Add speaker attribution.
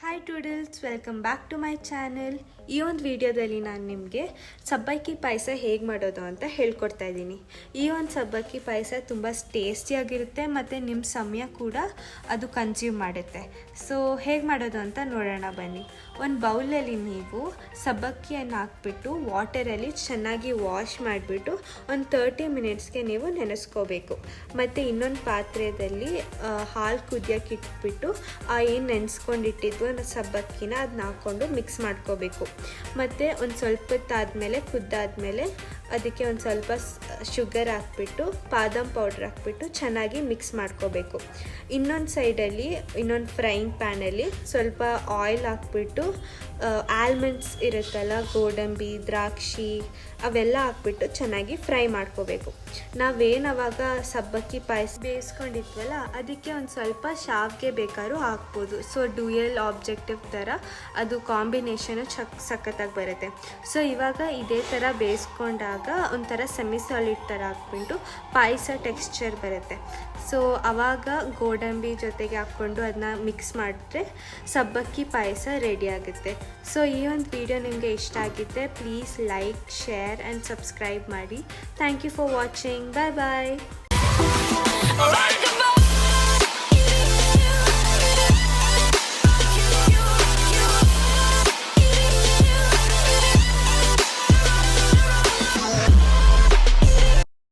Speaker 1: Hi toodles, welcome back to my channel. ಈ ಒಂದು ವಿಡಿಯೋದಲ್ಲಿ ನಾನು ನಿಮಗೆ ಸಬ್ಬಕ್ಕಿ ಪಾಯಸ ಹೇಗೆ ಮಾಡೋದು ಅಂತ ಹೇಳ್ಕೊಡ್ತಾ ಇದ್ದೀನಿ. ಈ ಒಂದು ಸಬ್ಬಕ್ಕಿ ಪಾಯಸ ತುಂಬ ಟೇಸ್ಟಿಯಾಗಿರುತ್ತೆ ಮತ್ತು ನಿಮ್ಮ ಸಮಯ ಕೂಡ ಅದು ಕನ್ಸ್ಯೂಮ್ ಮಾಡುತ್ತೆ. ಸೊ ಹೇಗೆ ಮಾಡೋದು ಅಂತ ನೋಡೋಣ ಬನ್ನಿ. ಒಂದು ಬೌಲಲ್ಲಿ ನೀವು ಸಬ್ಬಕ್ಕಿಯನ್ನು ಹಾಕ್ಬಿಟ್ಟು ವಾಟರಲ್ಲಿ ಚೆನ್ನಾಗಿ ವಾಶ್ ಮಾಡಿಬಿಟ್ಟು ಒಂದು 30 ಮಿನಿಟ್ಸ್ಗೆ ನೀವು ನೆನೆಸ್ಕೋಬೇಕು. ಮತ್ತು ಇನ್ನೊಂದು ಪಾತ್ರೆಯಲ್ಲಿ ಹಾಲು ಕುದಿಯೋಕೆ ಇಟ್ಬಿಟ್ಟು ಏನು ನೆನೆಸ್ಕೊಂಡಿಟ್ಟಿದ್ವು ಸಬ್ಬಕ್ಕಿನ ಅದನ್ನ ಹಾಕ್ಕೊಂಡು ಮಿಕ್ಸ್ ಮಾಡ್ಕೋಬೇಕು. ಮತ್ತು ಒಂದು ಸ್ವಲ್ಪ ಹೊತ್ತಾದಮೇಲೆ ಕುದ್ದಾದಮೇಲೆ ಅದಕ್ಕೆ ಒಂದು ಸ್ವಲ್ಪ ಶುಗರ್ ಹಾಕ್ಬಿಟ್ಟು ಬಾದಾಮ್ ಪೌಡ್ರ್ ಹಾಕ್ಬಿಟ್ಟು ಚೆನ್ನಾಗಿ ಮಿಕ್ಸ್ ಮಾಡ್ಕೋಬೇಕು. ಇನ್ನೊಂದು ಸೈಡಲ್ಲಿ ಇನ್ನೊಂದು ಫ್ರೈಯಿಂಗ್ ಪ್ಯಾನಲ್ಲಿ ಸ್ವಲ್ಪ ಆಯಿಲ್ ಹಾಕ್ಬಿಟ್ಟು ಆಲ್ಮಂಡ್ಸ್ ಇರುತ್ತಲ್ಲ, ಗೋಡಂಬಿ, ದ್ರಾಕ್ಷಿ ಅವೆಲ್ಲ ಹಾಕ್ಬಿಟ್ಟು ಚೆನ್ನಾಗಿ ಫ್ರೈ ಮಾಡ್ಕೋಬೇಕು. ಅವಾಗ ಸಬ್ಬಕ್ಕಿ ಪಾಯಸ ಬೇಯಿಸ್ಕೊಂಡಿದ್ವಲ್ಲ ಅದಕ್ಕೆ ಒಂದು ಸ್ವಲ್ಪ ಶಾವಿಗೆ ಬೇಕಾದ್ರೂ ಹಾಕ್ಬೋದು. ಸೊ ಡ್ಯೂಯಲ್ ಆಬ್ಜೆಕ್ಟಿವ್ ಥರ ಅದು ಕಾಂಬಿನೇಷನು ಸಖತ್ತಾಗಿ ಬರುತ್ತೆ. ಸೊ ಇವಾಗ ಇದೇ ಥರ ಬೇಯಿಸ್ಕೊಂಡಾಗ ಒಂಥರ ಸೆಮಿ ಸಾಲಿಡ್ ಥರ ಹಾಕ್ಬಿಟ್ಟು ಪಾಯಸ ಟೆಕ್ಸ್ಚರ್ ಬರುತ್ತೆ. ಸೊ ಆವಾಗ ಗೋಡಂಬಿ ಜೊತೆಗೆ ಹಾಕ್ಕೊಂಡು ಅದನ್ನ ಮಿಕ್ಸ್ ಮಾಡಿದ್ರೆ ಸಬ್ಬಕ್ಕಿ ಪಾಯಸ ರೆಡಿ ಆಗುತ್ತೆ. ಸೊ ಈ ಒಂದು ವಿಡಿಯೋ ನಿಮಗೆ ಇಷ್ಟ ಆಗಿದ್ದರೆ please like, share and subscribe ಮಾಡಿ. Thank you for watching. Bye bye.